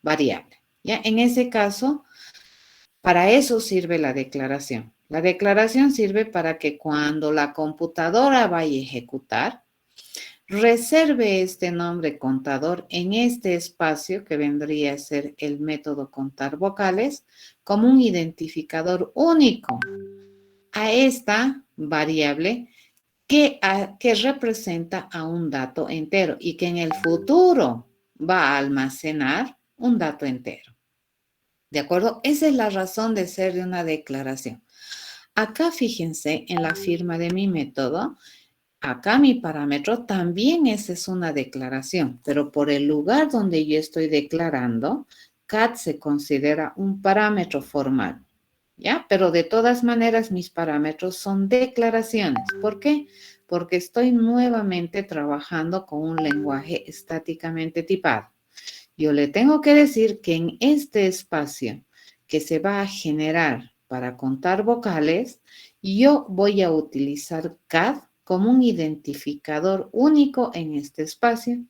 variable. ¿Ya? En ese caso, para eso sirve la declaración. La declaración sirve para que cuando la computadora vaya a ejecutar, reserve este nombre contador en este espacio que vendría a ser el método contar vocales como un identificador único a esta variable que representa a un dato entero y que en el futuro va a almacenar un dato entero. ¿De acuerdo? Esa es la razón de ser de una declaración. Acá fíjense en la firma de mi método. Acá mi parámetro también esa es una declaración, pero por el lugar donde yo estoy declarando, cat se considera un parámetro formal, ¿ya? Pero de todas maneras mis parámetros son declaraciones. ¿Por qué? Porque estoy nuevamente trabajando con un lenguaje estáticamente tipado. Yo le tengo que decir que en este espacio que se va a generar para contar vocales, yo voy a utilizar CAD como un identificador único en este espacio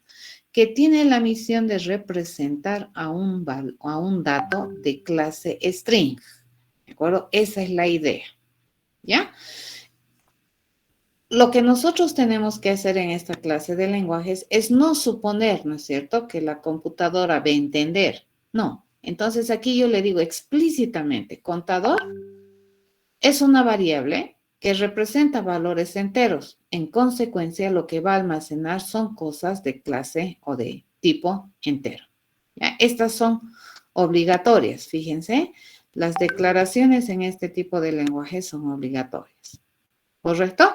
que tiene la misión de representar a un dato de clase string. ¿De acuerdo? Esa es la idea. ¿Ya? Lo que nosotros tenemos que hacer en esta clase de lenguajes es no suponer, ¿no es cierto?, que la computadora va a entender. No. Entonces aquí yo le digo explícitamente, contador es una variable que representa valores enteros. En consecuencia, lo que va a almacenar son cosas de clase o de tipo entero. ¿Ya? Estas son obligatorias, fíjense. Las declaraciones en este tipo de lenguaje son obligatorias. ¿Correcto?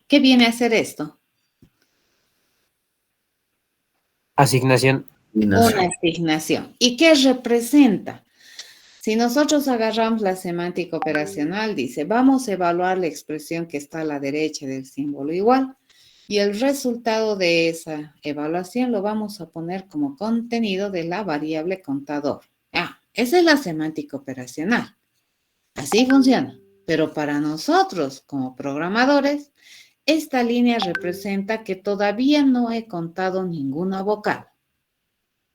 ¿Qué viene a hacer esto? Asignación. Una asignación. ¿Y qué representa? Si nosotros agarramos la semántica operacional, dice, vamos a evaluar la expresión que está a la derecha del símbolo igual y el resultado de esa evaluación lo vamos a poner como contenido de la variable contador. Esa es la semántica operacional. Así funciona. Pero para nosotros, como programadores, esta línea representa que todavía no he contado ninguna vocal.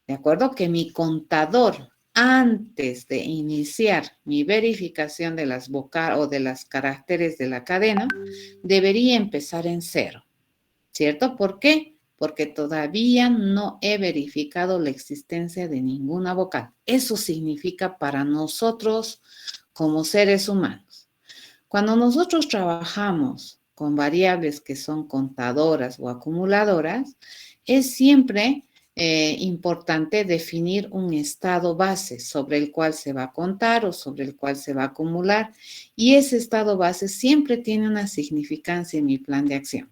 ¿De acuerdo? Que mi contador, antes de iniciar mi verificación de las vocales o de los caracteres de la cadena, debería empezar en 0. ¿Cierto? ¿Por qué? Porque todavía no he verificado la existencia de ninguna vocal. Eso significa para nosotros como seres humanos. Cuando nosotros trabajamos con variables que son contadoras o acumuladoras, es siempre importante definir un estado base sobre el cual se va a contar o sobre el cual se va a acumular, y ese estado base siempre tiene una significancia en mi plan de acción.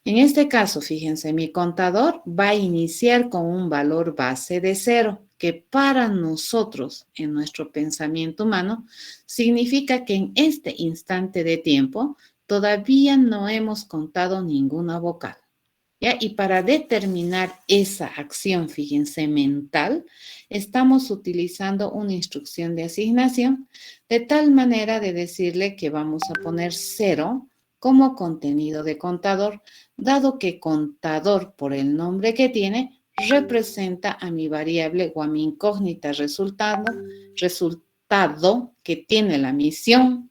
En este caso, fíjense, mi contador va a iniciar con un valor base de 0, que para nosotros, en nuestro pensamiento humano, significa que en este instante de tiempo todavía no hemos contado ninguna vocal. ¿Ya? Y para determinar esa acción, fíjense, mental, estamos utilizando una instrucción de asignación de tal manera de decirle que vamos a poner 0 como contenido de contador, dado que contador, por el nombre que tiene, representa a mi variable o a mi incógnita resultado que tiene la misión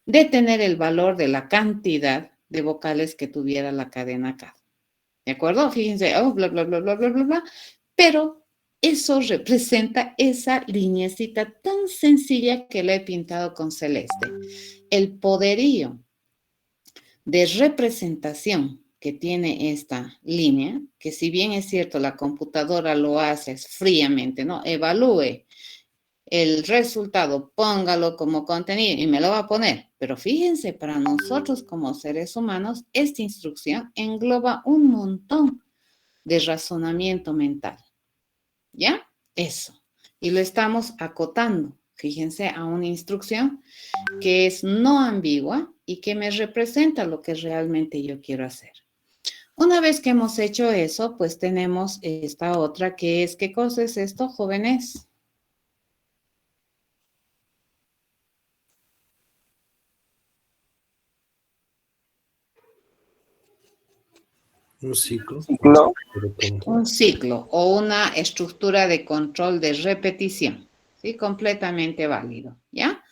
de tener el valor de la cantidad de vocales que tuviera la cadena CAD. ¿De acuerdo? Fíjense, bla, bla, bla, bla, bla, bla, bla. Pero eso representa esa lineecita tan sencilla que le he pintado con celeste. El poderío de representación que tiene esta línea, que si bien es cierto la computadora lo hace fríamente, ¿no? Evalúe el resultado, póngalo como contenido y me lo va a poner. Pero fíjense, para nosotros como seres humanos, esta instrucción engloba un montón de razonamiento mental. ¿Ya? Eso. Y lo estamos acotando, fíjense, a una instrucción que es no ambigua y que me representa lo que realmente yo quiero hacer. Una vez que hemos hecho eso, pues tenemos esta otra que es, ¿qué cosa es esto, jóvenes? Un ciclo. Ciclo. Un ciclo o una estructura de control de repetición, ¿sí? Completamente válido, ¿ya?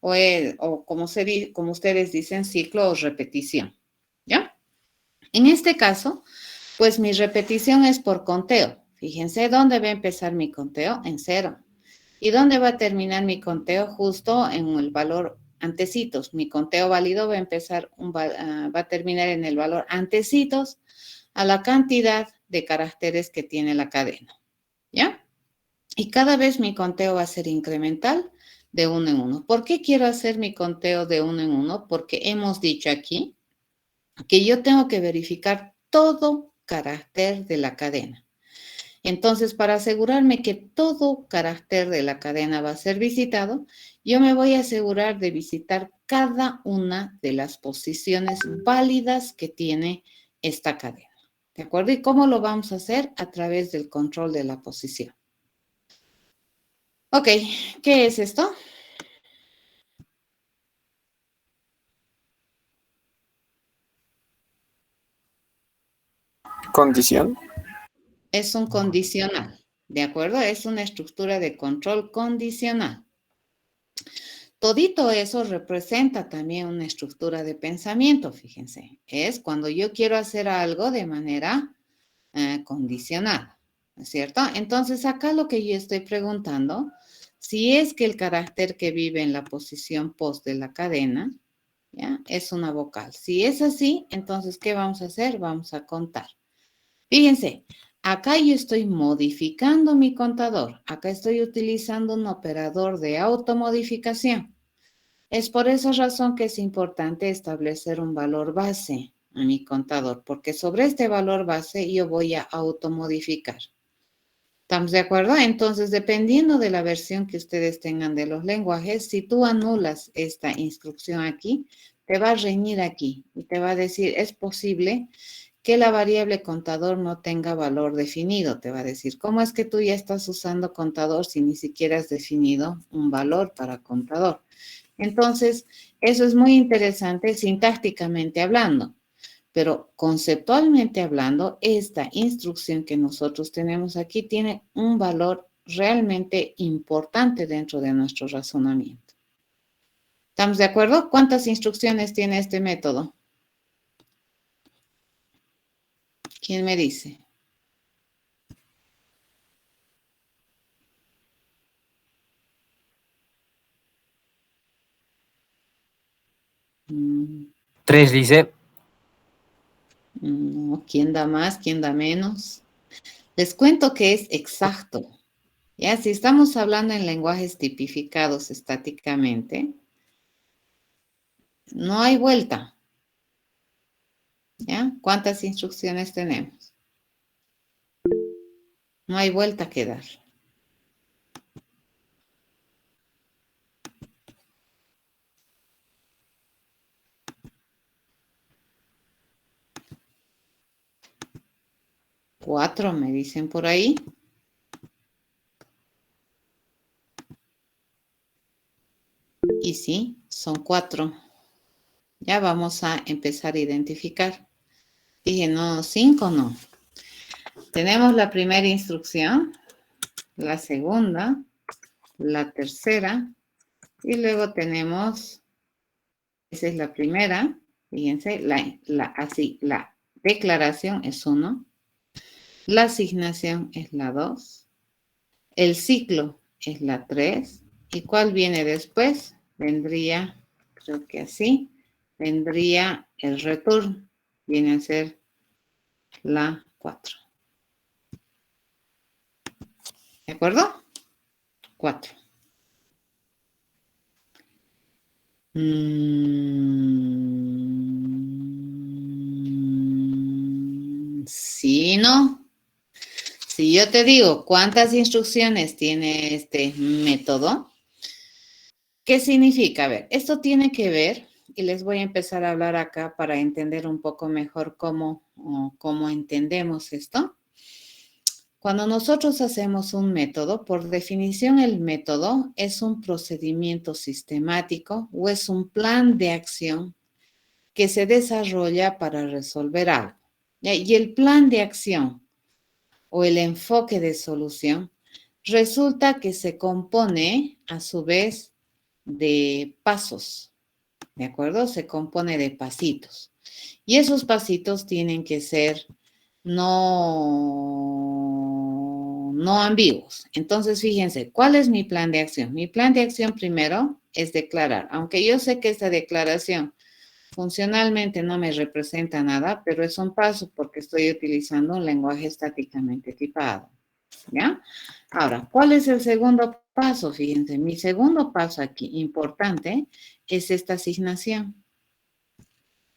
O como ustedes dicen, ciclo o repetición, ¿ya? En este caso, pues mi repetición es por conteo. Fíjense, ¿dónde va a empezar mi conteo? En 0. ¿Y dónde va a terminar mi conteo? Justo en el valor antecitos. Mi conteo válido va a empezar, va a terminar en el valor antecitos a la cantidad de caracteres que tiene la cadena, ¿ya? Y cada vez mi conteo va a ser incremental de 1 en 1. ¿Por qué quiero hacer mi conteo de 1 en 1? Porque hemos dicho aquí que yo tengo que verificar todo carácter de la cadena. Entonces, para asegurarme que todo carácter de la cadena va a ser visitado, yo me voy a asegurar de visitar cada una de las posiciones válidas que tiene esta cadena. ¿De acuerdo? ¿Y cómo lo vamos a hacer? A través del control de la posición. Ok, ¿qué es esto? Condición. Es un condicional, ¿de acuerdo? Es una estructura de control condicional. Todito eso representa también una estructura de pensamiento, fíjense. Es cuando yo quiero hacer algo de manera condicionada, ¿no es cierto? Entonces, acá lo que yo estoy preguntando, si es que el carácter que vive en la posición post de la cadena, ¿ya? Es una vocal. Si es así, entonces, ¿qué vamos a hacer? Vamos a contar. Fíjense, acá yo estoy modificando mi contador. Acá estoy utilizando un operador de automodificación. Es por esa razón que es importante establecer un valor base a mi contador, porque sobre este valor base yo voy a automodificar. ¿Estamos de acuerdo? Entonces, dependiendo de la versión que ustedes tengan de los lenguajes, si tú anulas esta instrucción aquí, te va a reñir aquí y te va a decir, es posible que la variable contador no tenga valor definido. Te va a decir, ¿cómo es que tú ya estás usando contador si ni siquiera has definido un valor para contador? Entonces, eso es muy interesante sintácticamente hablando, pero conceptualmente hablando, esta instrucción que nosotros tenemos aquí tiene un valor realmente importante dentro de nuestro razonamiento. ¿Estamos de acuerdo? ¿Cuántas instrucciones tiene este método? ¿Quién me dice? Mm, 3 dice. No, ¿quién da más? ¿Quién da menos? Les cuento que es exacto. Ya, si estamos hablando en lenguajes tipificados estáticamente, no hay vuelta. ¿Ya? ¿Cuántas instrucciones tenemos? No hay vuelta que dar. Cuatro, me dicen por ahí. Y sí, son 4. Ya vamos a empezar a identificar. Dije, no, 5 no. Tenemos la primera instrucción, la segunda, la tercera, y luego tenemos, esa es la primera, fíjense, la declaración es 1, la asignación es la 2, el ciclo es la 3, ¿y cuál viene después? Vendría, creo que así, vendría el return, viene a ser la 4. ¿De acuerdo? 4. Sí, no. Si yo te digo cuántas instrucciones tiene este método, ¿qué significa? A ver, esto tiene que ver, y les voy a empezar a hablar acá para entender un poco mejor cómo entendemos esto. Cuando nosotros hacemos un método, por definición el método es un procedimiento sistemático o es un plan de acción que se desarrolla para resolver algo, ¿ya? Y el plan de acción o el enfoque de solución resulta que se compone a su vez de pasos, ¿de acuerdo? Se compone de pasitos. Y esos pasitos tienen que ser no ambiguos. Entonces, fíjense, ¿cuál es mi plan de acción? Mi plan de acción primero es declarar, aunque yo sé que esta declaración funcionalmente no me representa nada, pero es un paso porque estoy utilizando un lenguaje estáticamente tipado, ¿ya? Ahora, ¿cuál es el segundo paso? Fíjense, mi segundo paso aquí importante es esta asignación,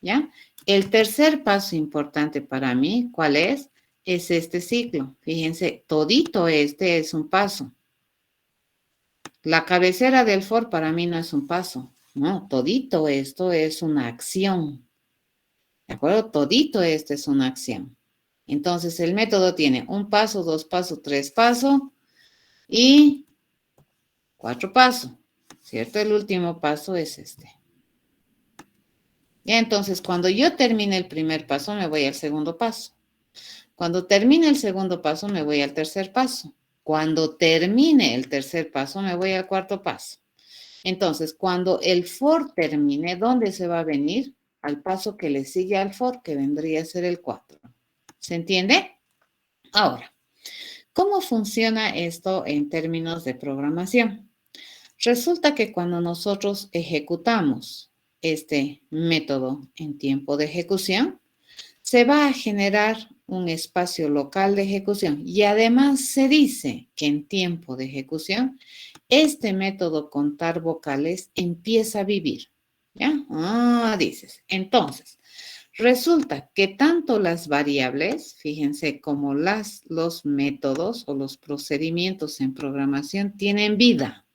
¿ya? El tercer paso importante para mí, ¿cuál es? Es este ciclo. Fíjense, todito este es un paso. La cabecera del for para mí no es un paso, ¿no? Todito esto es una acción, ¿de acuerdo? Todito esto es una acción. Entonces, el método tiene un paso, dos pasos, tres pasos y cuatro pasos, ¿cierto? El último paso es este. Ya, entonces, cuando yo termine el primer paso, me voy al segundo paso. Cuando termine el segundo paso, me voy al tercer paso. Cuando termine el tercer paso, me voy al cuarto paso. Entonces, cuando el for termine, ¿dónde se va a venir? Al paso que le sigue al for, que vendría a ser el 4. ¿Se entiende? Ahora, ¿cómo funciona esto en términos de programación? Resulta que cuando nosotros ejecutamos este método en tiempo de ejecución, se va a generar un espacio local de ejecución y además se dice que en tiempo de ejecución este método contar vocales empieza a vivir. ¿Ya? Dices. Entonces, resulta que tanto las variables, fíjense, como los métodos o los procedimientos en programación tienen vida.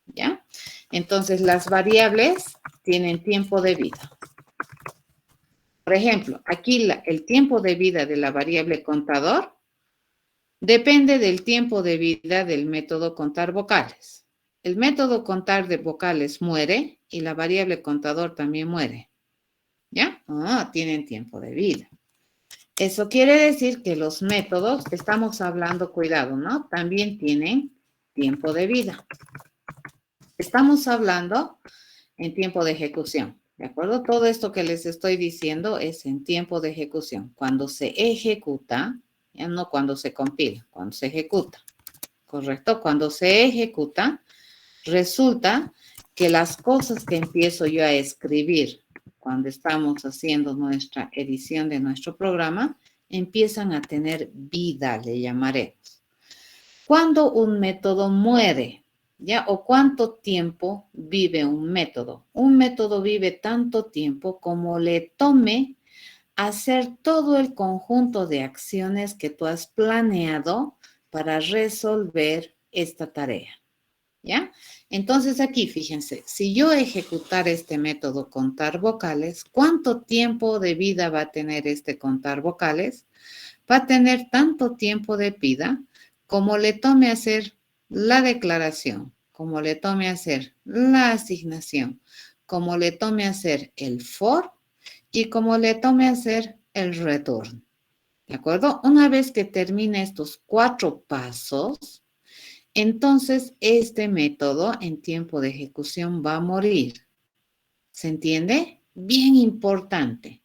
¿Ya? Entonces, las variables tienen tiempo de vida. Por ejemplo, aquí el tiempo de vida de la variable contador depende del tiempo de vida del método contar vocales. El método contar de vocales muere y la variable contador también muere. ¿Ya? Tienen tiempo de vida. Eso quiere decir que los métodos, estamos hablando, cuidado, ¿no? También tienen tiempo de vida. Estamos hablando en tiempo de ejecución. ¿De acuerdo? Todo esto que les estoy diciendo es en tiempo de ejecución. Cuando se ejecuta, ya no cuando se compila, cuando se ejecuta. ¿Correcto? Cuando se ejecuta, resulta que las cosas que empiezo yo a escribir cuando estamos haciendo nuestra edición de nuestro programa, empiezan a tener vida, le llamaremos. Cuando un método muere, ¿ya? ¿O cuánto tiempo vive un método? Un método vive tanto tiempo como le tome hacer todo el conjunto de acciones que tú has planeado para resolver esta tarea, ¿ya? Entonces aquí, fíjense, si yo ejecutar este método contar vocales, ¿cuánto tiempo de vida va a tener este contar vocales? Va a tener tanto tiempo de vida como le tome hacer la declaración, como le tome hacer la asignación, como le tome hacer el for y como le tome hacer el return. ¿De acuerdo? Una vez que termine estos 4 pasos, entonces este método en tiempo de ejecución va a morir. ¿Se entiende? Bien importante.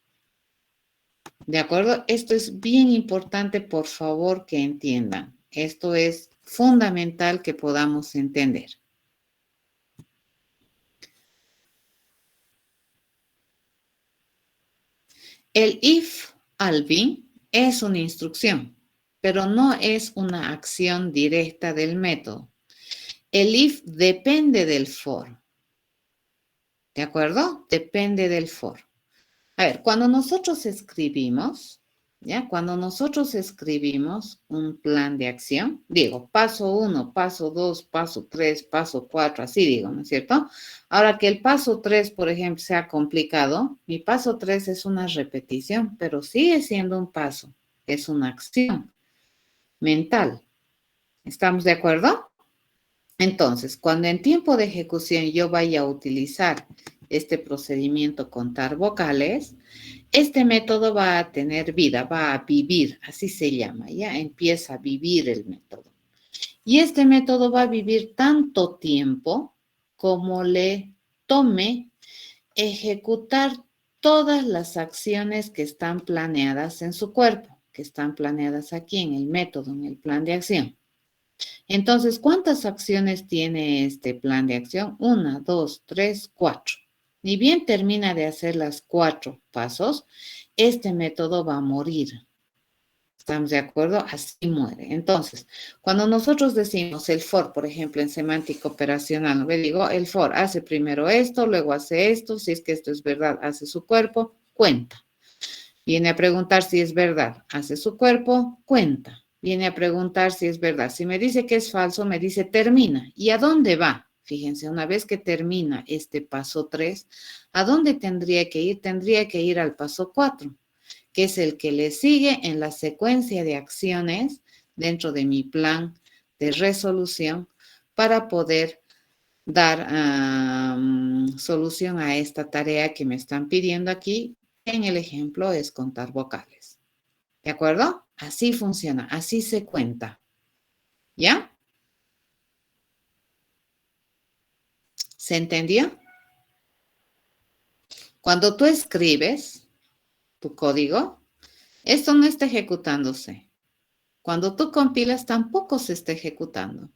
¿De acuerdo? Esto es bien importante, por favor, que entiendan. Esto es fundamental que podamos entender. El if Alvin es una instrucción, pero no es una acción directa del método. El if depende del for. ¿De acuerdo? Depende del for. A ver, cuando nosotros escribimos, ¿ya? Cuando nosotros escribimos un plan de acción, digo, paso 1, paso 2, paso 3, paso 4, así digo, ¿no es cierto? Ahora que el paso 3, por ejemplo, sea complicado, mi paso 3 es una repetición, pero sigue siendo un paso, es una acción mental. ¿Estamos de acuerdo? Entonces, cuando en tiempo de ejecución yo vaya a utilizar este procedimiento contar vocales, este método va a tener vida, va a vivir, así se llama, ya empieza a vivir el método. Y este método va a vivir tanto tiempo como le tome ejecutar todas las acciones que están planeadas en su cuerpo, que están planeadas aquí en el método, en el plan de acción. Entonces, ¿cuántas acciones tiene este plan de acción? 1, 2, 3, 4. Ni bien termina de hacer las 4 pasos, este método va a morir. ¿Estamos de acuerdo? Así muere. Entonces, cuando nosotros decimos el for, por ejemplo, en semántica operacional, ¿no? Digo, el for hace primero esto, luego hace esto, si es que esto es verdad, hace su cuerpo, cuenta. Viene a preguntar si es verdad, hace su cuerpo, cuenta. Viene a preguntar si es verdad. Si me dice que es falso, me dice termina. ¿Y a dónde va? Fíjense, una vez que termina este paso 3, ¿a dónde tendría que ir? Tendría que ir al paso 4, que es el que le sigue en la secuencia de acciones dentro de mi plan de resolución para poder dar solución a esta tarea que me están pidiendo aquí. En el ejemplo es contar vocales. ¿De acuerdo? Así funciona, así se cuenta. ¿Ya? ¿Se entendió? Cuando tú escribes tu código, esto no está ejecutándose. Cuando tú compilas, tampoco se está ejecutando.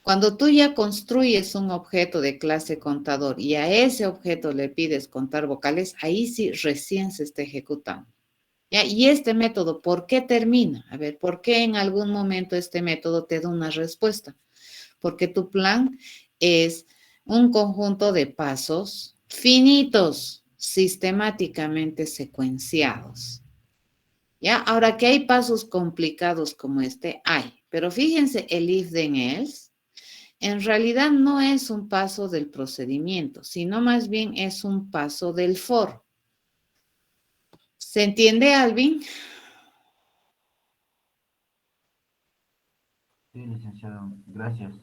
Cuando tú ya construyes un objeto de clase contador y a ese objeto le pides contar vocales, ahí sí recién se está ejecutando. ¿Ya? Y este método, ¿por qué termina? A ver, ¿por qué en algún momento este método te da una respuesta? Porque tu plan es un conjunto de pasos finitos, sistemáticamente secuenciados. ¿Ya? Ahora que hay pasos complicados como este, hay. Pero fíjense, el if then else en realidad no es un paso del procedimiento, sino más bien es un paso del for. ¿Se entiende, Alvin? Sí, licenciado, gracias.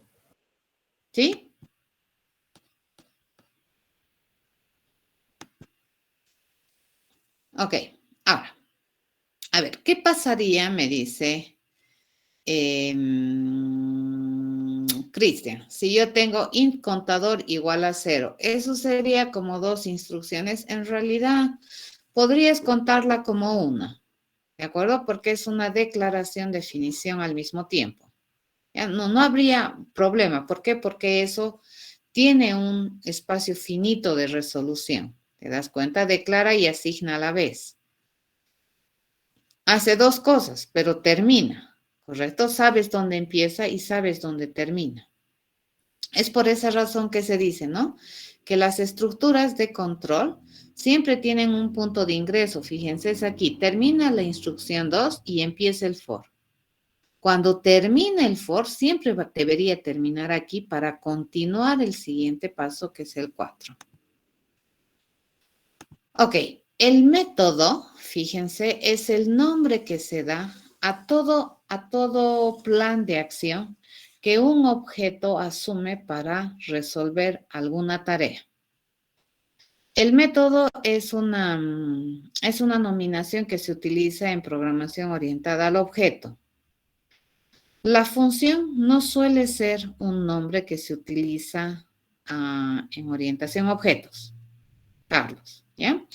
¿Sí? Ok, ahora, a ver, ¿qué pasaría? Me dice Cristian, si yo tengo int contador igual a 0, eso sería como 2 instrucciones. En realidad, podrías contarla como una, ¿de acuerdo? Porque es una declaración, definición al mismo tiempo. ¿Ya? No habría problema. ¿Por qué? Porque eso tiene un espacio finito de resolución. ¿Te das cuenta? Declara y asigna a la vez. Hace 2 cosas, pero termina, ¿correcto? Sabes dónde empieza y sabes dónde termina. Es por esa razón que se dice, ¿no? Que las estructuras de control siempre tienen un punto de ingreso. Fíjense, es aquí. Termina la instrucción 2 y empieza el for. Cuando termina el for, siempre debería terminar aquí para continuar el siguiente paso, que es el 4. Ok, el método, fíjense, es el nombre que se da a todo plan de acción que un objeto asume para resolver alguna tarea. El método es una nominación que se utiliza en programación orientada al objeto. La función no suele ser un nombre que se utiliza en orientación a objetos, Carlos, ¿ya?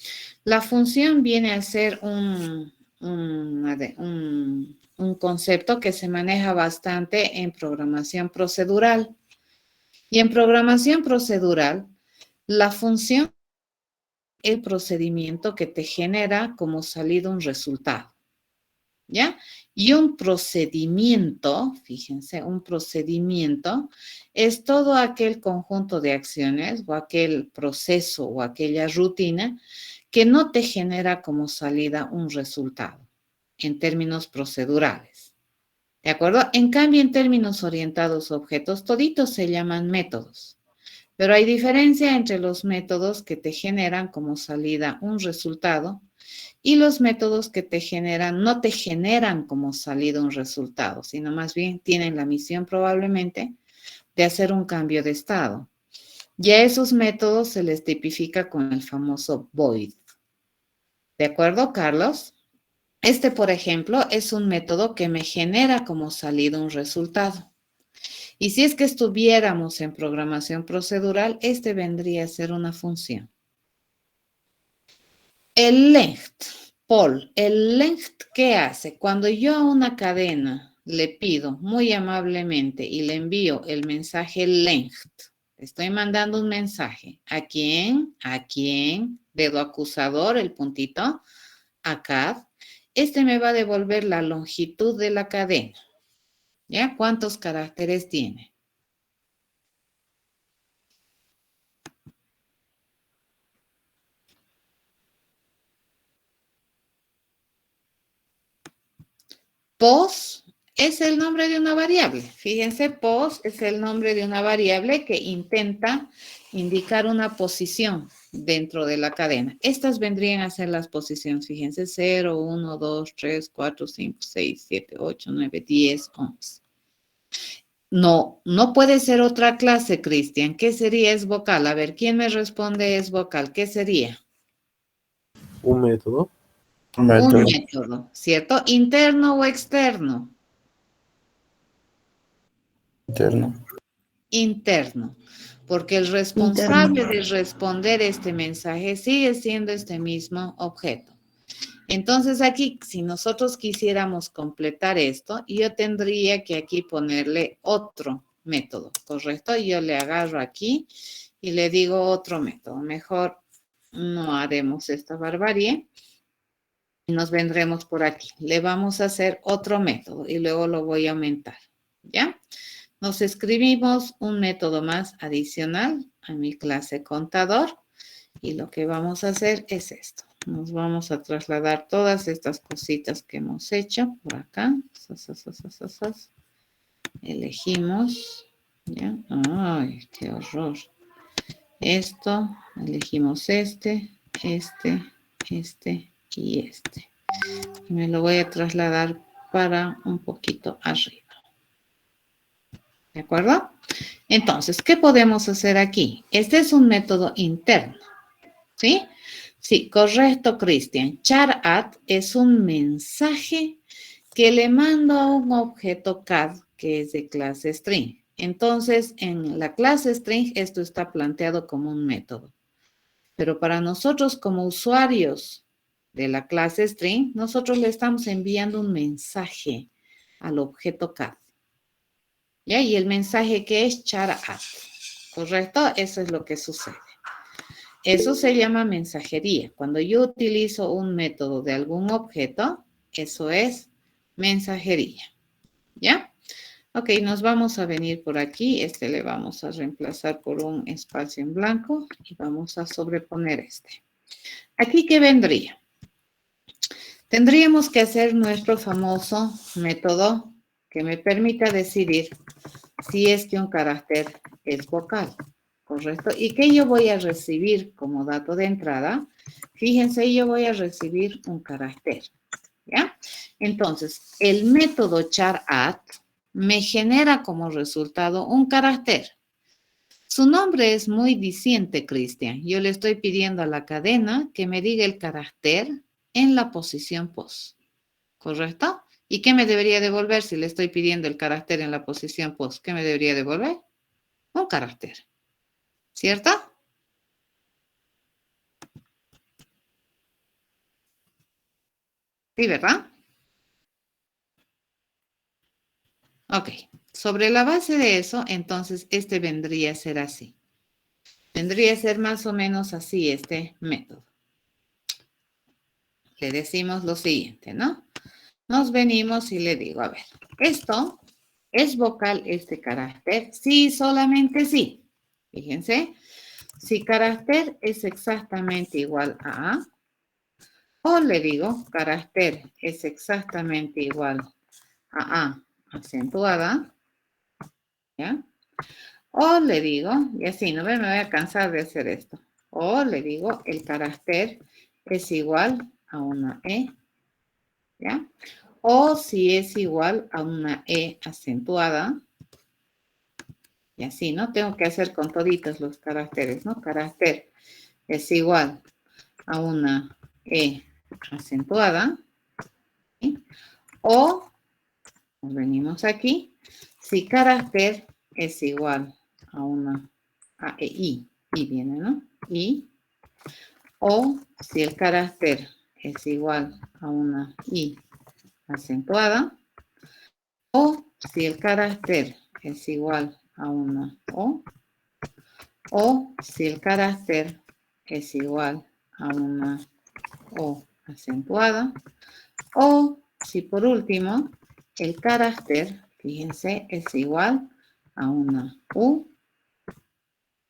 La función viene a ser un concepto que se maneja bastante en programación procedural. Y en programación procedural, la función es el procedimiento que te genera como salida un resultado. ¿Ya? Y un procedimiento, fíjense, un procedimiento es todo aquel conjunto de acciones o aquel proceso o aquella rutina que no te genera como salida un resultado en términos procedurales. ¿De acuerdo? En cambio, en términos orientados a objetos, toditos se llaman métodos. Pero hay diferencia entre los métodos que te generan como salida un resultado y los métodos que te generan, no te generan como salida un resultado, sino más bien tienen la misión probablemente de hacer un cambio de estado. Y a esos métodos se les tipifica con el famoso void. ¿De acuerdo, Carlos? Este, por ejemplo, es un método que me genera como salida un resultado. Y si es que estuviéramos en programación procedural, este vendría a ser una función. El length, Paul, el length, ¿qué hace? Cuando yo a una cadena le pido muy amablemente y le envío el mensaje length, estoy mandando un mensaje. ¿A quién? ¿A quién? Dedo acusador, el puntito. Acá. Este me va a devolver la longitud de la cadena. ¿Ya? ¿Cuántos caracteres tiene? Pos es el nombre de una variable. Fíjense, pos es el nombre de una variable que intenta indicar una posición dentro de la cadena. Estas vendrían a ser las posiciones. Fíjense, 0, 1, 2, 3, 4, 5, 6, 7, 8, 9, 10, 11. No, no puede ser otra clase, Cristian. ¿Qué sería es vocal? A ver, ¿quién me responde es vocal? ¿Qué sería? Un método. Un método, ¿cierto? ¿Interno o externo? Interno. Interno, porque el responsable de responder este mensaje sigue siendo este mismo objeto. Entonces aquí, si nosotros quisiéramos completar esto, yo tendría que aquí ponerle otro método, ¿correcto? Yo le agarro aquí y le digo otro método. Mejor no haremos esta barbarie. Y nos vendremos por aquí. Le vamos a hacer otro método y luego lo voy a aumentar, ¿ya? Nos escribimos un método más adicional a mi clase contador y lo que vamos a hacer es esto. Nos vamos a trasladar todas estas cositas que hemos hecho por acá. Elegimos, ¿ya? Ay, qué horror. Esto, elegimos este y este. Y me lo voy a trasladar para un poquito arriba. ¿De acuerdo? Entonces, ¿qué podemos hacer aquí? Este es un método interno, ¿sí? Sí, correcto, Cristian. Char@, es un mensaje que le mando a un objeto CAD que es de clase string. Entonces, en la clase string, esto está planteado como un método. Pero para nosotros como usuarios de la clase string, nosotros le estamos enviando un mensaje al objeto CAD. ¿Ya? Y el mensaje que es char@, ¿correcto? Eso es lo que sucede. Eso se llama mensajería. Cuando yo utilizo un método de algún objeto, eso es mensajería. ¿Ya? Ok, nos vamos a venir por aquí. Este le vamos a reemplazar por un espacio en blanco y vamos a sobreponer este. ¿Aquí qué vendría? Tendríamos que hacer nuestro famoso método que me permita decidir si es que un carácter es vocal, ¿correcto? ¿Y qué yo voy a recibir como dato de entrada? Fíjense, yo voy a recibir un carácter, ¿ya? Entonces, el método char@, me genera como resultado un carácter. Su nombre es muy diciente, Cristian. Yo le estoy pidiendo a la cadena que me diga el carácter en la posición pos, ¿correcto? ¿Y qué me debería devolver si le estoy pidiendo el carácter en la posición pos? ¿Qué me debería devolver? Un carácter, ¿cierto? Sí, ¿verdad? Ok. Sobre la base de eso, entonces, este vendría a ser así. Vendría a ser más o menos así este método. Le decimos lo siguiente, ¿no? Nos venimos y le digo, a ver, esto es vocal este carácter. Sí, solamente sí. Fíjense, si carácter es exactamente igual a, o le digo, carácter es exactamente igual a acentuada, ¿ya? O le digo, y así, no me voy a cansar de hacer esto. O le digo, el carácter es igual a una E, ¿ya? O si es igual a una E acentuada, Y así, ¿no? Tengo que hacer con toditos los caracteres, ¿no? Carácter es igual a una E acentuada. ¿Sí? O, nos venimos aquí, si carácter es igual a una A, E, I viene, ¿no? I. O si el carácter es igual a una I acentuada. O si el carácter es igual a una O. O si el carácter es igual a una O acentuada. O si por último el carácter, fíjense, es igual a una U.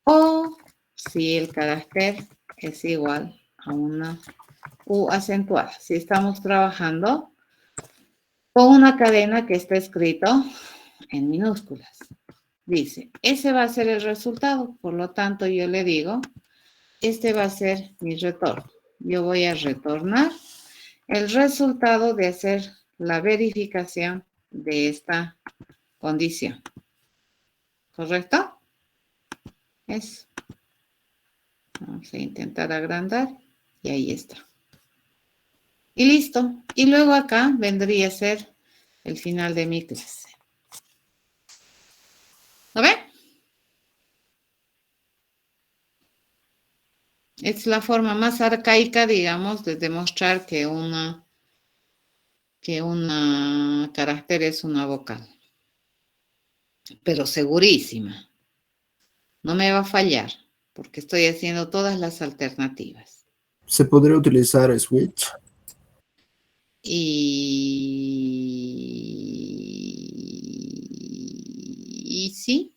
O si el carácter es igual a una U acentuada. Si estamos trabajando con una cadena que está escrito en minúsculas. Dice, ese va a ser el resultado. Por lo tanto, yo le digo, este va a ser mi retorno. Yo voy a retornar el resultado de hacer la verificación de esta condición. ¿Correcto? Eso. Vamos a intentar agrandar y ahí está. Y listo. Y luego acá vendría a ser el final de mi clase. ¿Lo ven? Es la forma más arcaica, digamos, de demostrar que una carácter es una vocal. Pero segurísima. No me va a fallar, porque estoy haciendo todas las alternativas. ¿Se podría utilizar switch? Y sí,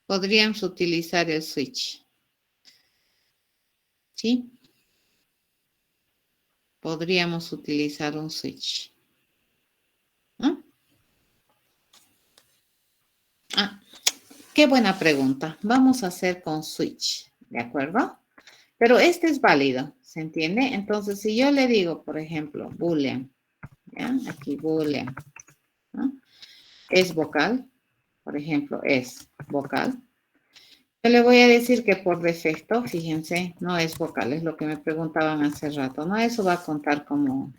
podríamos utilizar el switch. ¿Sí? Podríamos utilizar un switch. ¿No? Ah, qué buena pregunta. Vamos a hacer con switch, ¿de acuerdo? Pero este es válido, ¿se entiende? Entonces, si yo le digo, por ejemplo, boolean, ¿ya? Aquí boolean, ¿no? Es vocal, por ejemplo, es vocal. Yo le voy a decir que por defecto, fíjense, no es vocal, es lo que me preguntaban hace rato, ¿no? Eso va a contar como...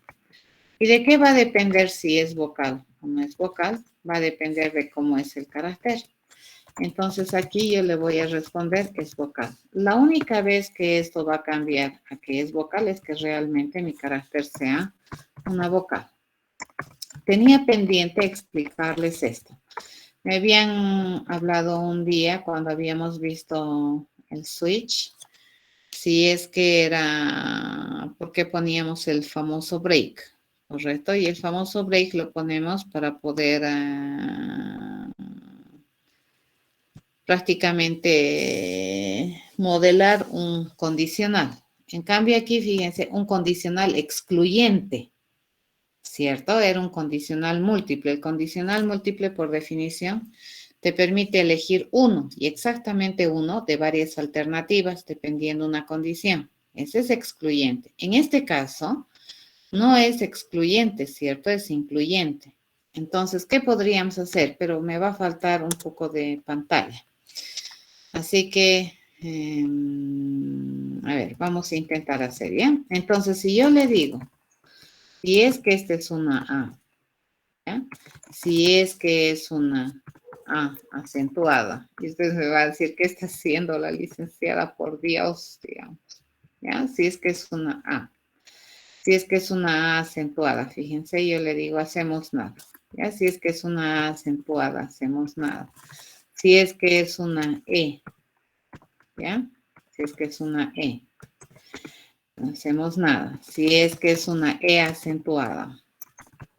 ¿Y de qué va a depender si es vocal o no es vocal? Va a depender de cómo es el carácter. Entonces aquí yo le voy a responder que es vocal. La única vez que esto va a cambiar a que es vocal es que realmente mi carácter sea una vocal. Tenía pendiente explicarles esto. Me habían hablado un día cuando habíamos visto el switch, si es que era, ¿por qué poníamos el famoso break? ¿Correcto? Y el famoso break lo ponemos para poder prácticamente modelar un condicional. En cambio aquí, fíjense, un condicional excluyente, ¿cierto? Era un condicional múltiple. El condicional múltiple, por definición, te permite elegir uno, y exactamente uno de varias alternativas, dependiendo de una condición. Ese es excluyente. En este caso, no es excluyente, ¿cierto? Es incluyente. Entonces, ¿qué podríamos hacer? Pero me va a faltar un poco de pantalla. Así que, a ver, vamos a intentar hacer, ¿bien? Entonces, si yo le digo, si es que esta es una A, ¿ya? Si es que es una A acentuada, y usted me va a decir, ¿qué está haciendo la licenciada? Por Dios, digamos, ¿ya? Si es que es una A. Si es que es una A acentuada, fíjense, yo le digo, hacemos nada, ¿ya? Si es que es una A acentuada, hacemos nada. Si es que es una E, ¿ya? Si es que es una E, no hacemos nada. Si es que es una E acentuada,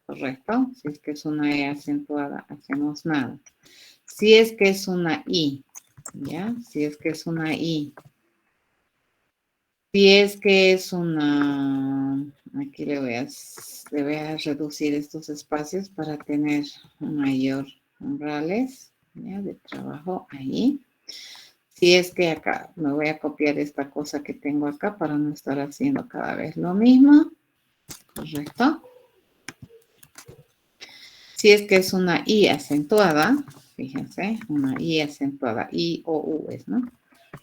¿correcto? Si es que es una E acentuada, hacemos nada. Si es que es una I, ¿ya? Si es que es una I. Si es que es una... Aquí le voy a reducir estos espacios para tener un mayor umbrales, ¿ya? De trabajo ahí. Si es que acá me voy a copiar esta cosa que tengo acá para no estar haciendo cada vez lo mismo. Correcto. Si es que es una I acentuada, Fíjense, una I acentuada, I o U es, ¿no?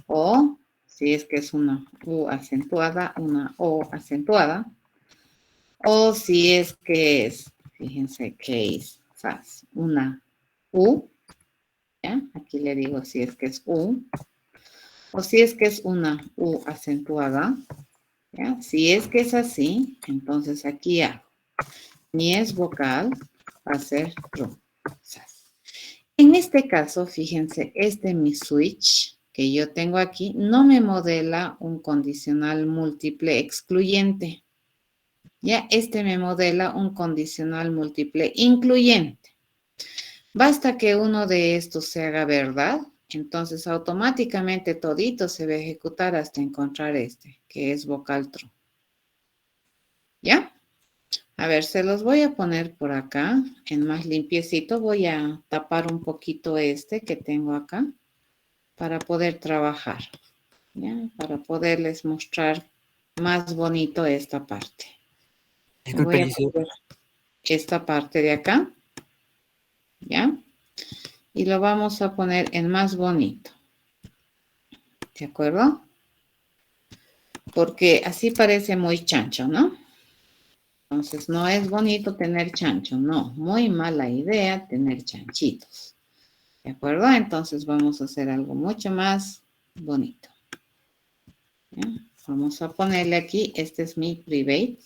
O, si es que es una U acentuada, una O acentuada. O si es que es, fíjense que es una U, ¿ya? Aquí le digo si es que es U. O si es que es una U acentuada, ¿ya? Si es que es así, entonces aquí hago. Mi es vocal va a ser true. En este caso, fíjense, mi switch que yo tengo aquí no me modela un condicional múltiple excluyente. Ya, me modela un condicional múltiple incluyente. Basta que uno de estos se haga verdad, entonces automáticamente todito se va a ejecutar hasta encontrar que es vocal true. ¿Ya? A ver, se los voy a poner por acá, en más limpiecito. Voy a tapar un poquito que tengo acá para poder trabajar, ¿ya? Para poderles mostrar más bonito esta parte. Disculpe, Voy a Lice. poner esta parte de acá, ¿ya? Y lo vamos a poner en más bonito. ¿De acuerdo? Porque así parece muy chancho, ¿no? Entonces, no es bonito tener chancho, no. Muy mala idea tener chanchitos. ¿De acuerdo? Entonces, vamos a hacer algo mucho más bonito. ¿Ya? Vamos a ponerle aquí, es mi private.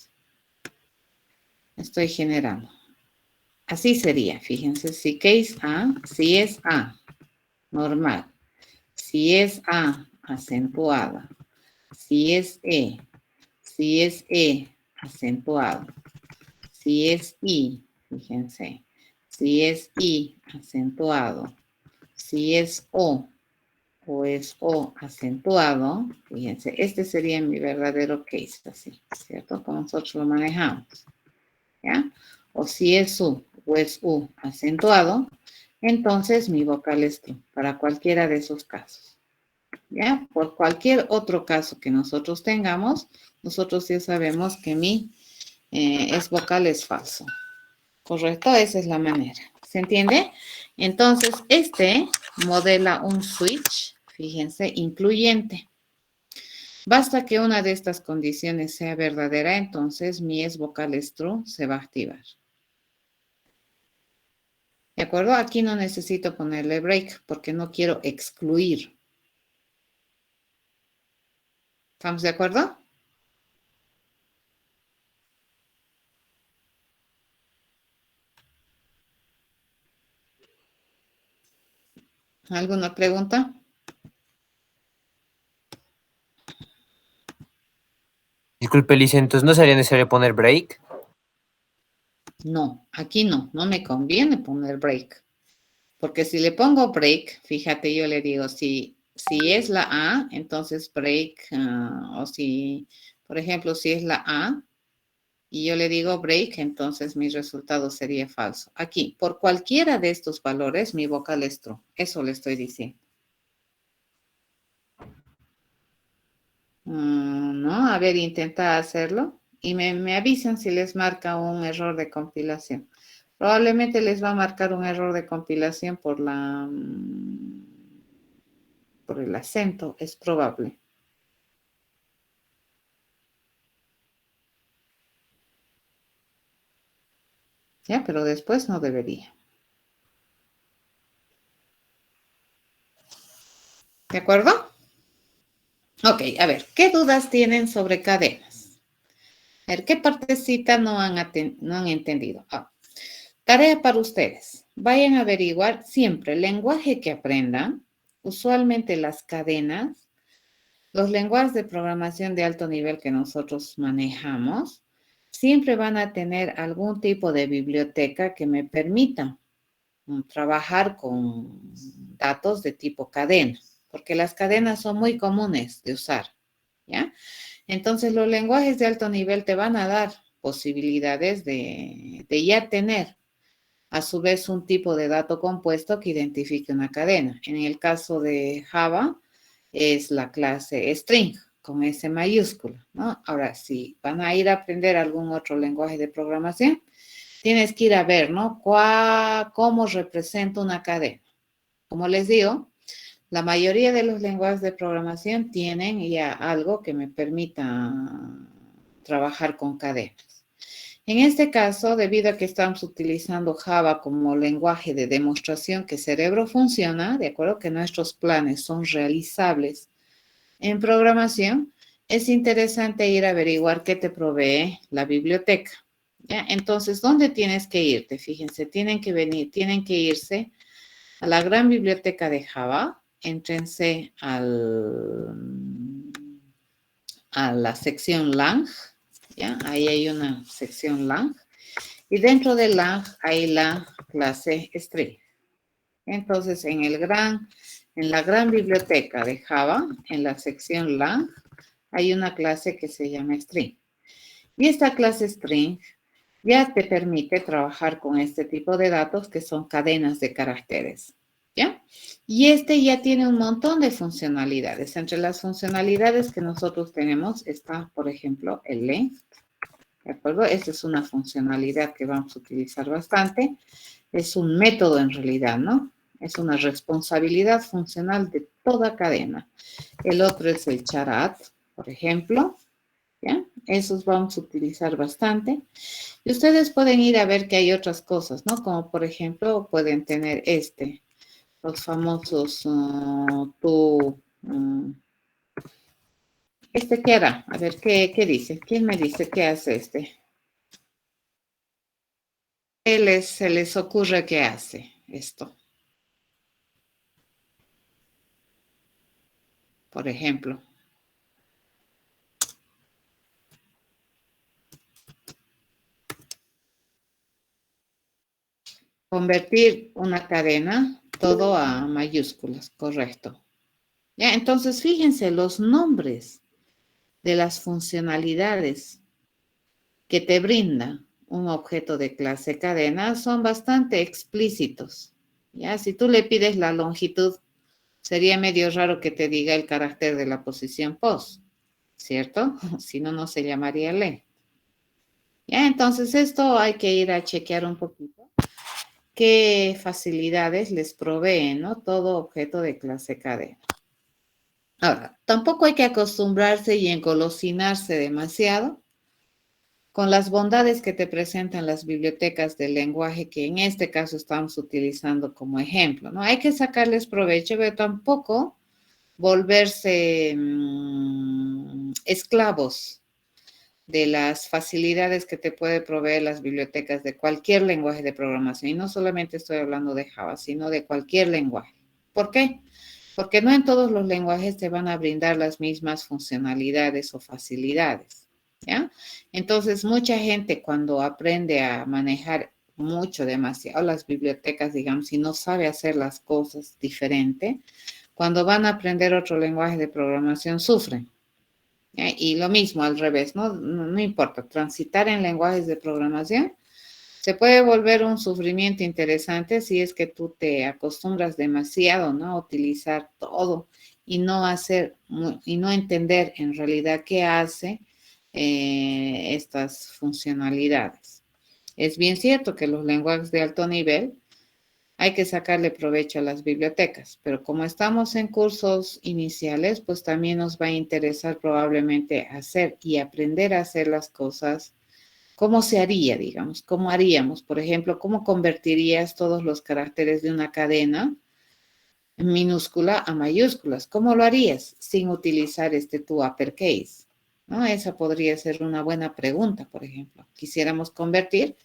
Estoy generando. Así sería, fíjense, si case A, si es A, normal. Si es A, acentuada. Si es E, acentuado. Si es I, fíjense. Si es I, acentuado. Si es O es O acentuado, fíjense, sería mi verdadero case, así, ¿cierto? Como nosotros lo manejamos, ¿ya? O si es U o es U acentuado, entonces mi vocal es true, para cualquiera de esos casos, ¿ya? Por cualquier otro caso que nosotros tengamos, nosotros ya sabemos que mi es vocal es falso. ¿Correcto? Esa es la manera. ¿Se entiende? Entonces, modela un switch, fíjense, incluyente. Basta que una de estas condiciones sea verdadera, entonces mi es vocal es true se va a activar. ¿De acuerdo? Aquí no necesito ponerle break porque no quiero excluir. ¿Estamos de acuerdo? ¿Alguna pregunta? Disculpe, Lice, entonces no sería necesario poner break. No, aquí no me conviene poner break. Porque si le pongo break, fíjate, yo le digo, si es la A, entonces break, o si, por ejemplo, si es la A, y yo le digo break, entonces mi resultado sería falso. Aquí, por cualquiera de estos valores, mi vocal es true. Eso le estoy diciendo. ¿No? A ver, intenta hacerlo y me avisan si les marca un error de compilación. Probablemente les va a marcar un error de compilación por el acento, es probable. Ya, pero después no debería. ¿De acuerdo? Ok, a ver, ¿qué dudas tienen sobre cadenas? A ver, ¿qué partecita no han entendido? Tarea para ustedes. Vayan a averiguar siempre el lenguaje que aprendan, usualmente las cadenas, los lenguajes de programación de alto nivel que nosotros manejamos, siempre van a tener algún tipo de biblioteca que me permita trabajar con datos de tipo cadena, porque las cadenas son muy comunes de usar, ¿ya? Entonces, los lenguajes de alto nivel te van a dar posibilidades de ya tener a su vez un tipo de dato compuesto que identifique una cadena. En el caso de Java, es la clase string, con S mayúscula, ¿no? Ahora, si van a ir a aprender algún otro lenguaje de programación, tienes que ir a ver, ¿no? ¿Cómo representa una cadena? Como les digo, la mayoría de los lenguajes de programación tienen ya algo que me permita trabajar con cadenas. En este caso, debido a que estamos utilizando Java como lenguaje de demostración que cerebro funciona, de acuerdo que nuestros planes son realizables en programación, es interesante ir a averiguar qué te provee la biblioteca. ¿Ya? Entonces, ¿dónde tienes que irte? Fíjense, tienen que irse a la gran biblioteca de Java, éntrense a la sección Lang, ¿ya? Ahí hay una sección Lang, y dentro de Lang hay la clase String. Entonces, en la gran biblioteca de Java, en la sección Lang, hay una clase que se llama String. Y esta clase String ya te permite trabajar con este tipo de datos que son cadenas de caracteres, ¿ya? Y este ya tiene un montón de funcionalidades. Entre las funcionalidades que nosotros tenemos está, por ejemplo, el length, ¿de acuerdo? Esta es una funcionalidad que vamos a utilizar bastante. Es un método en realidad, ¿no? Es una responsabilidad funcional de toda cadena. El otro es el charat, por ejemplo, ¿ya? Esos vamos a utilizar bastante. Y ustedes pueden ir a ver que hay otras cosas, ¿no? Como por ejemplo, pueden tener los famosos, ¿qué hará? A ver, ¿qué dice? ¿Quién me dice qué hace este? Se les ocurre qué hace esto? Por ejemplo. Convertir una cadena, todo a mayúsculas, correcto. Ya, entonces fíjense los nombres de las funcionalidades que te brinda un objeto de clase cadena son bastante explícitos. Ya, si tú le pides la longitud, sería medio raro que te diga el carácter de la posición post, ¿cierto? Si no, no se llamaría len. Ya, entonces esto hay que ir a chequear un poquito qué facilidades les provee, ¿no? Todo objeto de clase cadena. Ahora, tampoco hay que acostumbrarse y engolosinarse demasiado con las bondades que te presentan las bibliotecas del lenguaje que en este caso estamos utilizando como ejemplo, ¿no? Hay que sacarles provecho, pero tampoco volverse esclavos de las facilidades que te puede proveer las bibliotecas de cualquier lenguaje de programación. Y no solamente estoy hablando de Java, sino de cualquier lenguaje. ¿Por qué? Porque no en todos los lenguajes te van a brindar las mismas funcionalidades o facilidades, ¿ya? Entonces, mucha gente cuando aprende a manejar mucho, demasiado las bibliotecas, digamos, y no sabe hacer las cosas diferente, cuando van a aprender otro lenguaje de programación sufren. Y lo mismo al revés, ¿no? No importa, transitar en lenguajes de programación se puede volver un sufrimiento interesante si es que tú te acostumbras demasiado, ¿no? A utilizar todo y no entender en realidad qué hace estas funcionalidades. Es bien cierto que los lenguajes de alto nivel hay que sacarle provecho a las bibliotecas, pero como estamos en cursos iniciales, pues también nos va a interesar probablemente hacer y aprender a hacer las cosas. ¿Cómo se haría, digamos? ¿Cómo haríamos? Por ejemplo, ¿cómo convertirías todos los caracteres de una cadena en minúscula a mayúsculas? ¿Cómo lo harías sin utilizar tu uppercase? ¿No? Esa podría ser una buena pregunta, por ejemplo. Quisiéramos convertir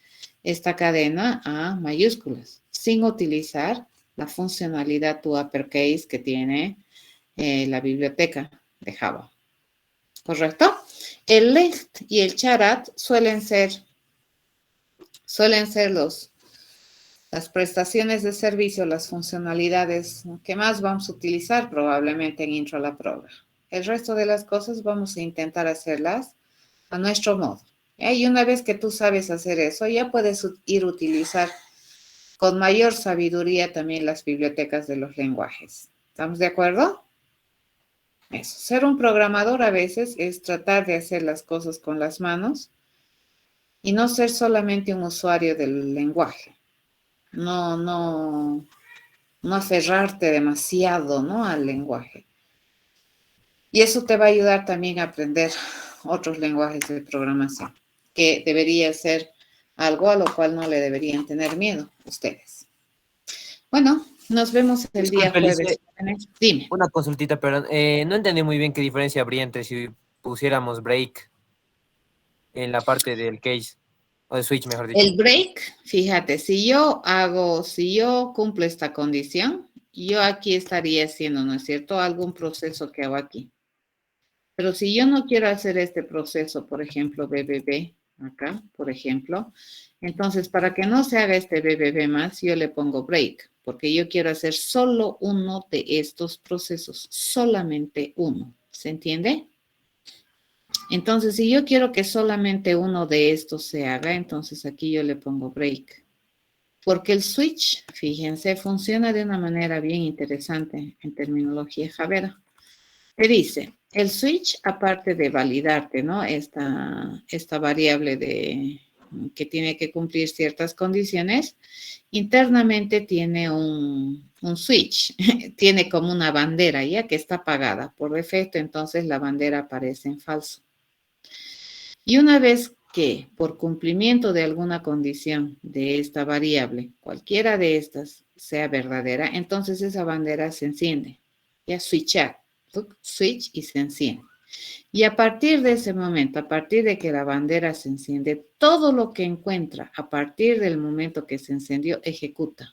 esta cadena a mayúsculas sin utilizar la funcionalidad to uppercase que tiene la biblioteca de Java. ¿Correcto? El length y el charat suelen ser las prestaciones de servicio, las funcionalidades que más vamos a utilizar probablemente en Intro a la Program. El resto de las cosas vamos a intentar hacerlas a nuestro modo. Y una vez que tú sabes hacer eso, ya puedes ir a utilizar con mayor sabiduría también las bibliotecas de los lenguajes. ¿Estamos de acuerdo? Eso. Ser un programador a veces es tratar de hacer las cosas con las manos y no ser solamente un usuario del lenguaje. No no aferrarte demasiado, ¿no? Al lenguaje. Y eso te va a ayudar también a aprender otros lenguajes de programación, que debería ser algo a lo cual no le deberían tener miedo ustedes. Bueno, nos vemos el día Disculpe, jueves. Lice, Dime. una consultita, perdón. No entendí muy bien qué diferencia habría entre si pusiéramos break en la parte del case, o de switch, mejor dicho. El break, fíjate, si yo cumplo esta condición, yo aquí estaría haciendo, ¿no es cierto?, algún proceso que hago aquí. Pero si yo no quiero hacer este proceso, por ejemplo, BBB, acá, por ejemplo, entonces para que no se haga este BBB más, yo le pongo break, porque yo quiero hacer solo uno de estos procesos, solamente uno. ¿Se entiende? Entonces, si yo quiero que solamente uno de estos se haga, entonces aquí yo le pongo break. Porque el switch, fíjense, funciona de una manera bien interesante en terminología Javera. Te dice, el switch, aparte de validarte, ¿no? Esta variable que tiene que cumplir ciertas condiciones, internamente tiene un switch, tiene como una bandera, ya que está apagada. Por defecto, entonces la bandera aparece en falso. Y una vez que por cumplimiento de alguna condición de esta variable, cualquiera de estas sea verdadera, entonces esa bandera se enciende. Ya switchar, switch y se enciende. Y a partir de ese momento, a partir de que la bandera se enciende, todo lo que encuentra a partir del momento que se encendió ejecuta.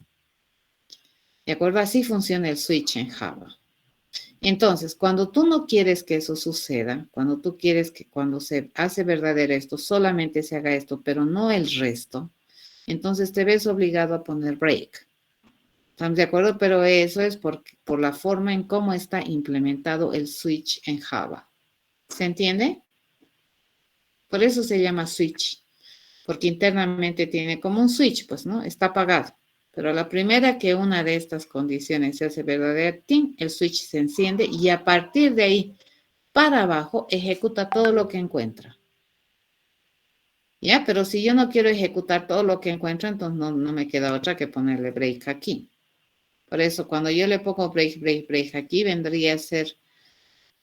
¿De acuerdo? Así funciona el switch en Java. Entonces, cuando tú no quieres que eso suceda, cuando tú quieres que cuando se hace verdadero esto, solamente se haga esto, pero no el resto, entonces te ves obligado a poner break. ¿Estamos de acuerdo? Pero eso es por la forma en cómo está implementado el switch en Java. ¿Se entiende? Por eso se llama switch, porque internamente tiene como un switch, pues, ¿no? Está apagado. Pero a la primera que una de estas condiciones se hace verdadera, el switch se enciende y a partir de ahí para abajo ejecuta todo lo que encuentra. ¿Ya? Pero si yo no quiero ejecutar todo lo que encuentra, entonces no me queda otra que ponerle break aquí. Por eso, cuando yo le pongo break, break, break aquí, vendría a ser,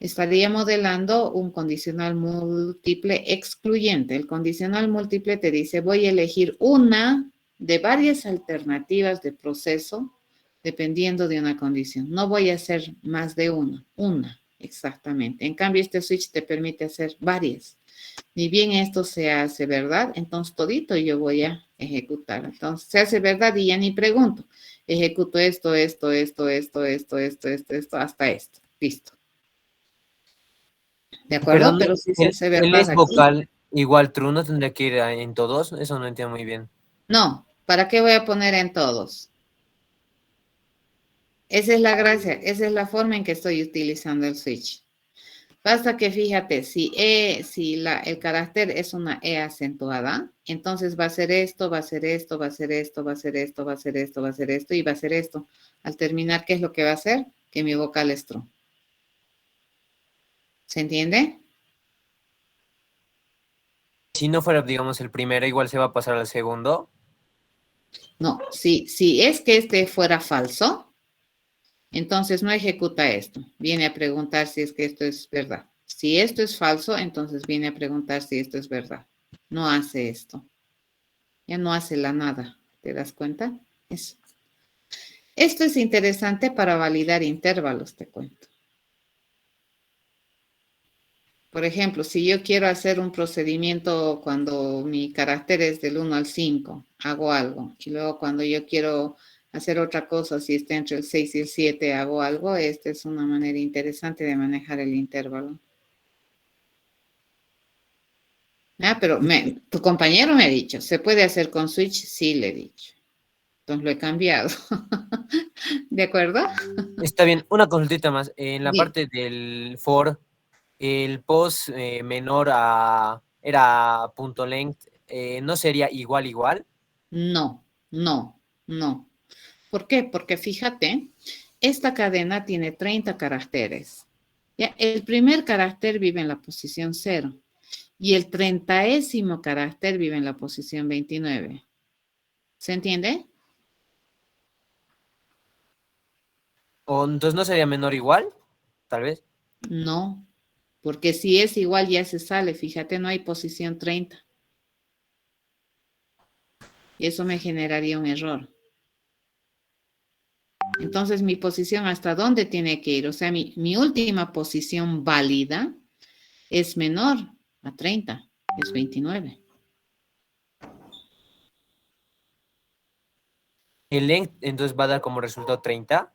estaría modelando un condicional múltiple excluyente. El condicional múltiple te dice, voy a elegir una de varias alternativas de proceso dependiendo de una condición. No voy a hacer más de una, exactamente. En cambio, este switch te permite hacer varias. Ni bien esto se hace verdad, entonces todito yo voy a ejecutar. Entonces se hace verdad y ya ni pregunto. Ejecuto esto, hasta esto. Listo. ¿De acuerdo? Perdón, Pero si se hace el verdad es aquí. vocal igual true, no tendría que ir en todos, eso no entiendo muy bien. No, ¿para qué voy a poner en todos? Esa es la gracia, esa es la forma en que estoy utilizando el switch. Basta que fíjate, el carácter es una E acentuada, entonces va a ser esto, va a ser esto, va a ser esto, va a ser esto, va a ser esto, va a ser esto y va a ser esto. Al terminar, ¿qué es lo que va a hacer? Que mi vocal es true. ¿Se entiende? Si no fuera, digamos, el primero, igual se va a pasar al segundo. No, si es que este fuera falso, entonces no ejecuta esto. Viene a preguntar si es que esto es verdad. Si esto es falso, entonces viene a preguntar si esto es verdad. No hace esto. Ya no hace la nada. ¿Te das cuenta? Eso. Esto es interesante para validar intervalos, te cuento. Por ejemplo, si yo quiero hacer un procedimiento cuando mi carácter es del 1 al 5, hago algo. Y luego cuando yo quiero hacer otra cosa, si está entre el 6 y el 7, hago algo. Esta es una manera interesante de manejar el intervalo. Ah, pero tu compañero me ha dicho, ¿se puede hacer con switch? Sí, le he dicho. Entonces lo he cambiado. ¿De acuerdo? Está bien, una consultita más. En la Bien. parte del for, el post menor a era punto length, ¿no sería igual igual? No, no, no. ¿Por qué? Porque fíjate, esta cadena tiene 30 caracteres. ¿Ya? El primer carácter vive en la posición 0 y el 30º carácter vive en la posición 29. ¿Se entiende? O entonces no sería menor igual, tal vez. No, porque si es igual ya se sale. Fíjate, no hay posición 30. Y eso me generaría un error. Entonces, mi posición, ¿hasta dónde tiene que ir? O sea, mi última posición válida es menor a 30, es 29. El length entonces va a dar como resultado 30.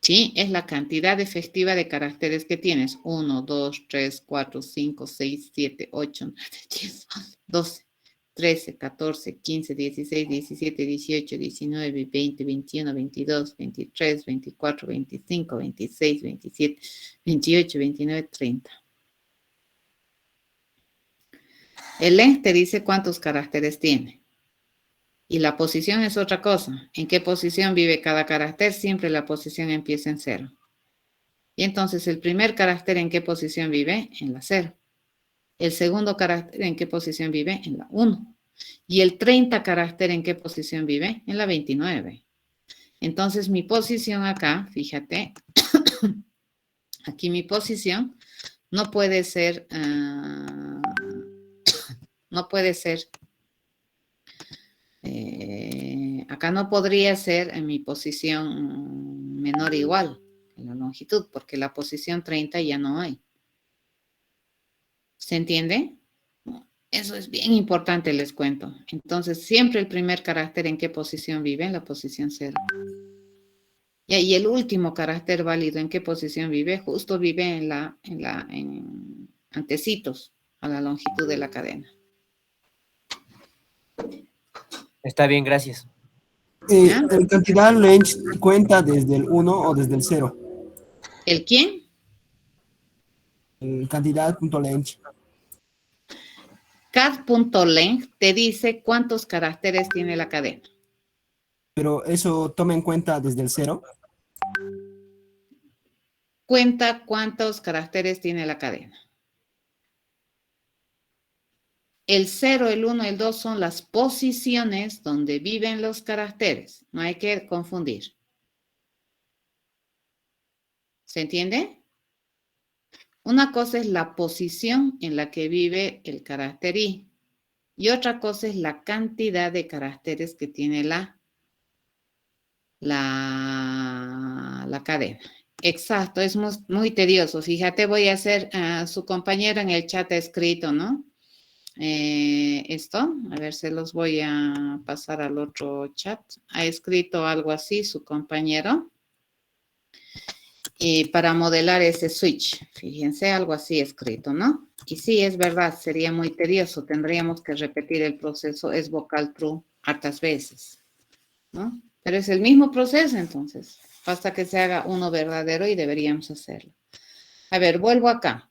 Sí, es la cantidad efectiva de caracteres que tienes. 1, 2, 3, 4, 5, 6, 7, 8, 9, 10, 11, 12, 13, 14, 15, 16, 17, 18, 19, 20, 21, 22, 23, 24, 25, 26, 27, 28, 29, 30. El length te dice cuántos caracteres tiene. Y la posición es otra cosa. ¿En qué posición vive cada carácter? Siempre la posición empieza en 0. Y entonces el primer carácter, ¿en qué posición vive? En la 0. El segundo carácter, ¿en qué posición vive? En la 1. Y el 30 carácter, ¿en qué posición vive? En la 29. Entonces mi posición acá, fíjate, aquí mi posición no puede ser, acá no podría ser en mi posición menor o igual en la longitud, porque la posición 30 ya no hay. ¿Se entiende? Eso es bien importante, les cuento. Entonces, siempre el primer carácter, ¿en qué posición vive? En la posición 0. Y el último carácter válido, ¿en qué posición vive? Justo vive en antecitos a la longitud de la cadena. Está bien, gracias. ¿Ya? ¿El cantidad length cuenta desde el 1 o desde el 0? ¿El quién? El cantidad.length. Cat.length te dice cuántos caracteres tiene la cadena. Pero eso toma en cuenta desde el 0. Cuenta cuántos caracteres tiene la cadena. El 0, el 1, el 2 son las posiciones donde viven los caracteres. No hay que confundir. ¿Se entiende? Una cosa es la posición en la que vive el carácter i y otra cosa es la cantidad de caracteres que tiene la cadena. Exacto, es muy tedioso. Fíjate, voy a hacer, su compañero en el chat ha escrito, ¿no? Esto, a ver, se los voy a pasar al otro chat. Ha escrito algo así su compañero. Y para modelar ese switch, fíjense, algo así escrito, ¿no? Y sí, es verdad, sería muy tedioso, tendríamos que repetir el proceso es vocal true hartas veces, ¿no? Pero es el mismo proceso, entonces, hasta que se haga uno verdadero y deberíamos hacerlo. A ver, vuelvo acá.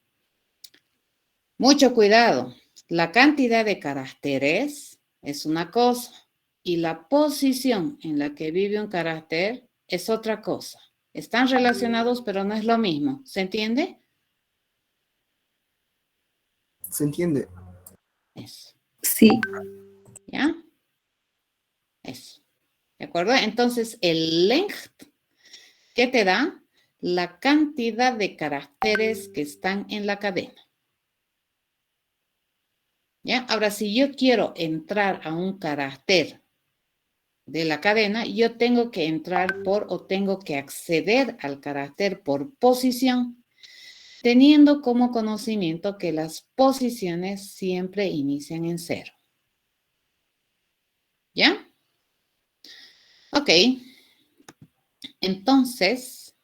Mucho cuidado, la cantidad de caracteres es una cosa y la posición en la que vive un carácter es otra cosa. Están relacionados, pero no es lo mismo. ¿Se entiende? ¿Se entiende? Eso. Sí. ¿Ya? Eso. ¿De acuerdo? Entonces, el length, ¿qué te da? La cantidad de caracteres que están en la cadena. ¿Ya? Ahora, si yo quiero entrar a un carácter de la cadena, yo tengo que entrar o tengo que acceder al carácter por posición, teniendo como conocimiento que las posiciones siempre inician en 0. ¿Ya? Ok. Entonces,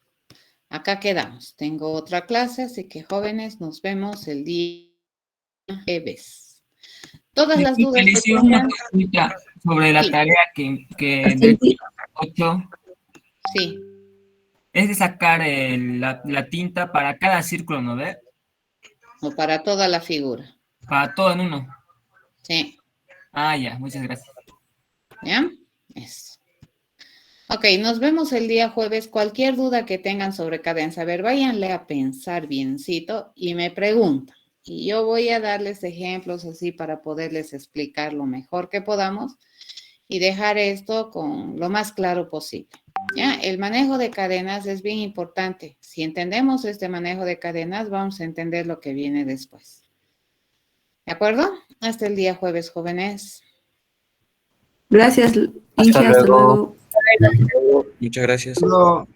acá quedamos. Tengo otra clase, así que jóvenes, nos vemos el día jueves. Todas las Disculpe, dudas le que hice una tengan. consulta sobre la Sí. tarea que del Sí. 8 Sí. es de sacar la tinta para cada círculo, ¿no ve? O para toda la figura. Para todo en uno. Sí. Ah, ya, muchas gracias. ¿Ya? Eso. Ok, nos vemos el día jueves. Cualquier duda que tengan sobre cadencia, a ver, váyanle a pensar biencito y me preguntan. Y yo voy a darles ejemplos así para poderles explicar lo mejor que podamos y dejar esto con lo más claro posible. Ya, el manejo de cadenas es bien importante. Si entendemos este manejo de cadenas, vamos a entender lo que viene después. ¿De acuerdo? Hasta el día jueves, jóvenes. Gracias, Hasta Inge, hasta luego. luego. Muchas gracias. Luego,